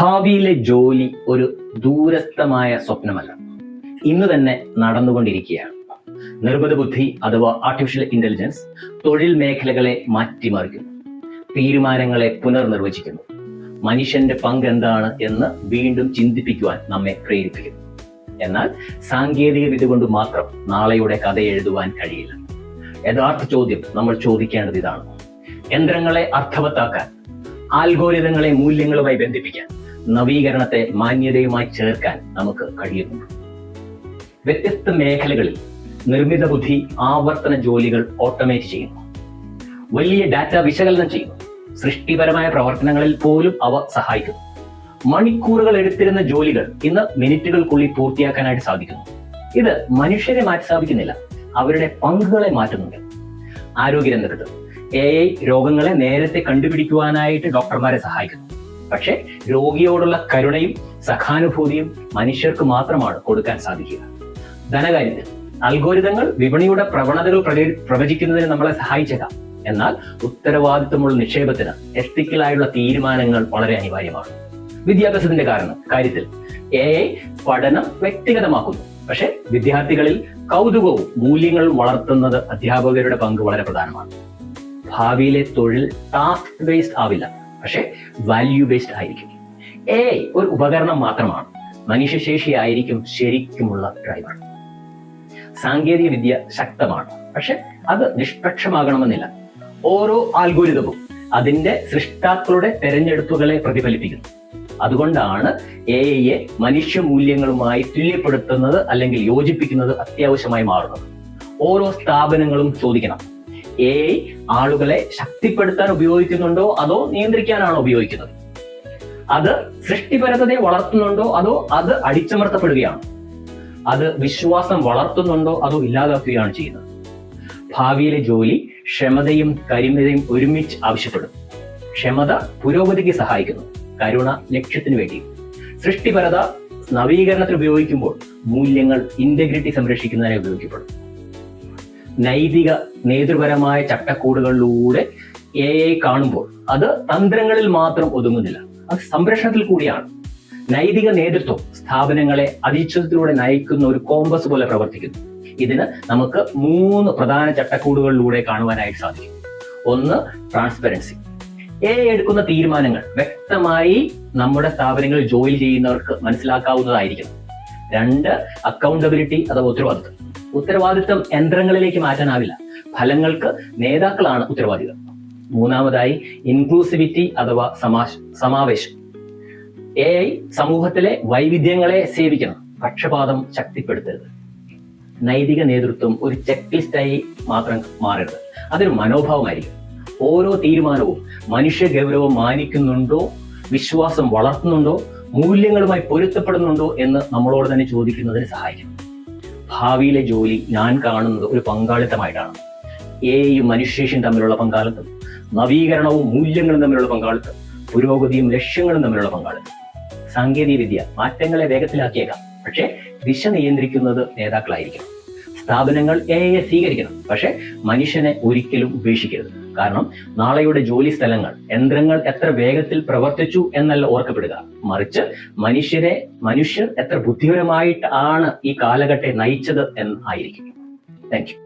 ഭാവിയിലെ ജോലി ഒരു ദൂരസ്ഥമായ സ്വപ്നമല്ല, ഇന്ന് തന്നെ നടന്നുകൊണ്ടിരിക്കുകയാണ്. നിർമ്മിത ബുദ്ധി അഥവാ ആർട്ടിഫിഷ്യൽ ഇന്റലിജൻസ് തൊഴിൽ മേഖലകളെ മാറ്റിമറിക്കുന്നു, തീരുമാനങ്ങളെ പുനർനിർവചിക്കുന്നു, മനുഷ്യന്റെ പങ്ക് എന്താണ് എന്ന് വീണ്ടും ചിന്തിപ്പിക്കുവാൻ നമ്മെ പ്രേരിപ്പിക്കുന്നു. എന്നാൽ സാങ്കേതിക വിദ്യ കൊണ്ട് മാത്രം നാളെയുടെ കഥ എഴുതുവാൻ കഴിയില്ല. യഥാർത്ഥ ചോദ്യം നമ്മൾ ചോദിക്കേണ്ടത് ഇതാണ്: യന്ത്രങ്ങളെ അർത്ഥവത്താക്കാൻ, ആൽഗോരിതങ്ങളെ മൂല്യങ്ങളുമായി ബന്ധിപ്പിക്കാൻ, നവീകരണത്തെ മാന്യതയുമായി ചേർക്കാൻ നമുക്ക് കഴിയുന്നുണ്ട്. വ്യത്യസ്ത മേഖലകളിൽ നിർമ്മിത ബുദ്ധി ആവർത്തന ജോലികൾ ഓട്ടോമേറ്റ് ചെയ്യുന്നു, വലിയ ഡാറ്റ വിശകലനം ചെയ്യുന്നു, സൃഷ്ടിപരമായ പ്രവർത്തനങ്ങളിൽ പോലും അവ സഹായിക്കുന്നു. മണിക്കൂറുകൾ എടുത്തിരുന്ന ജോലികൾ ഇന്ന് മിനിറ്റുകൾക്കുള്ളിൽ പൂർത്തിയാക്കാനായിട്ട് സാധിക്കുന്നു. ഇത് മനുഷ്യരെ മാറ്റി സ്ഥാപിക്കുന്നില്ല, അവരുടെ പങ്കുകളെ മാറ്റുന്നുണ്ട്. ആരോഗ്യരംഗത്ത് AI രോഗങ്ങളെ നേരത്തെ കണ്ടുപിടിക്കുവാനായിട്ട് ഡോക്ടർമാരെ സഹായിക്കുന്നു. പക്ഷെ രോഗിയോടുള്ള കരുണയും സഹാനുഭൂതിയും മനുഷ്യർക്ക് മാത്രമാണ് കൊടുക്കാൻ സാധിക്കുക. ധനകാര്യത്തിൽ അൽഗോരിതങ്ങൾ വിപണിയുടെ പ്രവണതകൾ പ്രവചിക്കുന്നതിന് നമ്മളെ സഹായിച്ചേക്കാം. എന്നാൽ ഉത്തരവാദിത്വമുള്ള നിക്ഷേപത്തിന് എത്തിക്കലായുള്ള തീരുമാനങ്ങൾ വളരെ അനിവാര്യമാണ്. വിദ്യാഭ്യാസത്തിന്റെ കാര്യത്തിൽ AI പഠനം വ്യക്തിഗതമാക്കുന്നു. പക്ഷെ വിദ്യാർത്ഥികളിൽ കൗതുകവും മൂല്യങ്ങളും വളർത്തുന്നത് അധ്യാപകരുടെ പങ്ക് വളരെ പ്രധാനമാണ്. ഭാവിയിലെ തൊഴിൽ ടാസ്ക് ബേസ്ഡ് ആവില്ല, പക്ഷെ വാല്യൂ ബേസ്ഡ് ആയിരിക്കും. AI ഒരു ഉപകരണം മാത്രമാണ്, മനുഷ്യശേഷിയായിരിക്കും ശരിക്കുമുള്ള ഡ്രൈവർ. സാങ്കേതിക വിദ്യ ശക്തമാണ്, പക്ഷെ അത് നിഷ്പക്ഷമാകണമെന്നില്ല. ഓരോ ആൽഗോരിതവും അതിന്റെ സൃഷ്ടാക്കളുടെ തെരഞ്ഞെടുപ്പുകളെ പ്രതിഫലിപ്പിക്കുന്നു. അതുകൊണ്ടാണ് AI മനുഷ്യ മൂല്യങ്ങളുമായി തുല്യപ്പെടുത്തുന്നത് അല്ലെങ്കിൽ യോജിപ്പിക്കുന്നത് അത്യാവശ്യമായി മാറുന്നത്. ഓരോ സ്ഥാപനങ്ങളും ചോദിക്കണം: AI ആളുകളെ ശക്തിപ്പെടുത്താൻ ഉപയോഗിക്കുന്നുണ്ടോ അതോ നിയന്ത്രിക്കാനാണോ ഉപയോഗിക്കുന്നത്? അത് സൃഷ്ടിപരതയെ വളർത്തുന്നുണ്ടോ അതോ അത് അടിച്ചമർത്തപ്പെടുകയാണോ? അത് വിശ്വാസം വളർത്തുന്നുണ്ടോ അതോ ഇല്ലാതാക്കുകയാണ് ചെയ്യുന്നത്? ഭാവിയിലെ ജോലി ക്ഷമതയും കരിമതയും ഒരുമിച്ച് ആവശ്യപ്പെടും. ക്ഷമത പുരോഗതിക്ക് സഹായിക്കുന്നു, കരുണ ലക്ഷ്യത്തിന് വേണ്ടി. സൃഷ്ടിപരത നവീകരണത്തിന് ഉപയോഗിക്കുമ്പോൾ മൂല്യങ്ങൾ ഇന്റഗ്രിറ്റി സംരക്ഷിക്കുന്നതിനെ ഉപയോഗിക്കപ്പെടും. നൈതിക നേതൃപരമായ ചട്ടക്കൂടുകളിലൂടെ AI കാണുമ്പോൾ അത് തന്ത്രങ്ങളിൽ മാത്രം ഒതുങ്ങുന്നില്ല, അത് സംരക്ഷണത്തിൽ കൂടിയാണ്. നൈതിക നേതൃത്വം സ്ഥാപനങ്ങളെ അതിശയത്തിലൂടെ നയിക്കുന്ന ഒരു കോമ്പസ് പോലെ പ്രവർത്തിക്കുന്നു. ഇതിന് നമുക്ക് 3 പ്രധാന ചട്ടക്കൂടുകളിലൂടെ കാണുവാനായിട്ട് സാധിക്കും. ഒന്ന്, ട്രാൻസ്പെറൻസി. AI എടുക്കുന്ന തീരുമാനങ്ങൾ വ്യക്തമായി നമ്മുടെ സ്ഥാപനങ്ങളിൽ ജോലി ചെയ്യുന്നവർക്ക് മനസ്സിലാക്കാവുന്നതായിരിക്കണം. 2, അക്കൗണ്ടബിലിറ്റി അഥവാ ഉത്തരവാദിത്വം യന്ത്രങ്ങളിലേക്ക് മാറ്റാനാവില്ല, ഫലങ്ങൾക്ക് നേതാക്കളാണ് ഉത്തരവാദികൾ. 3, ഇൻക്ലൂസിവിറ്റി അഥവാ സമാവേശം. AI സമൂഹത്തിലെ വൈവിധ്യങ്ങളെ സേവിക്കണം, പക്ഷപാതം ശക്തിപ്പെടുത്തരുത്. നൈതിക നേതൃത്വം ഒരു ചെക്ക് ലിസ്റ്റായി മാത്രം മാറരുത്, അതൊരു മനോഭാവമായിരിക്കും. ഓരോ തീരുമാനവും മനുഷ്യ ഗൗരവം മാനിക്കുന്നുണ്ടോ, വിശ്വാസം വളർത്തുന്നുണ്ടോ, മൂല്യങ്ങളുമായി പൊരുത്തപ്പെടുന്നുണ്ടോ എന്ന് നമ്മളോട് തന്നെ ചോദിക്കുന്നതിന് സഹായിക്കും. ഭാവിയിലെ ജോലി ഞാൻ കാണുന്നത് ഒരു പങ്കാളിത്തമായിട്ടാണ്. AIയും മനുഷ്യശേഷിയും തമ്മിലുള്ള പങ്കാളിത്തം, നവീകരണവും മൂല്യങ്ങളും തമ്മിലുള്ള പങ്കാളിത്തം, പുരോഗതിയും ലക്ഷ്യങ്ങളും തമ്മിലുള്ള പങ്കാളിത്തം. സാങ്കേതിക വിദ്യ മാറ്റങ്ങളെ വേഗത്തിലാക്കിയേക്കാം, പക്ഷെ ദിശ നിയന്ത്രിക്കുന്നത് നേതാക്കളായിരിക്കണം. സ്ഥാപനങ്ങൾ AI സ്വീകരിക്കണം, പക്ഷെ മനുഷ്യനെ ഒരിക്കലും ഉപേക്ഷിക്കരുത്. കാരണം നാളെയുടെ ജോലി സ്ഥലങ്ങൾ യന്ത്രങ്ങൾ എത്ര വേഗത്തിൽ പ്രവർത്തിച്ചു എന്നല്ല ഓർക്കപ്പെടുക, മറിച്ച് മനുഷ്യർ എത്ര ബുദ്ധിപരമായിട്ടാണ് ഈ കാലഘട്ടത്തെ നയിച്ചത് എന്നായിരിക്കും. Thank you.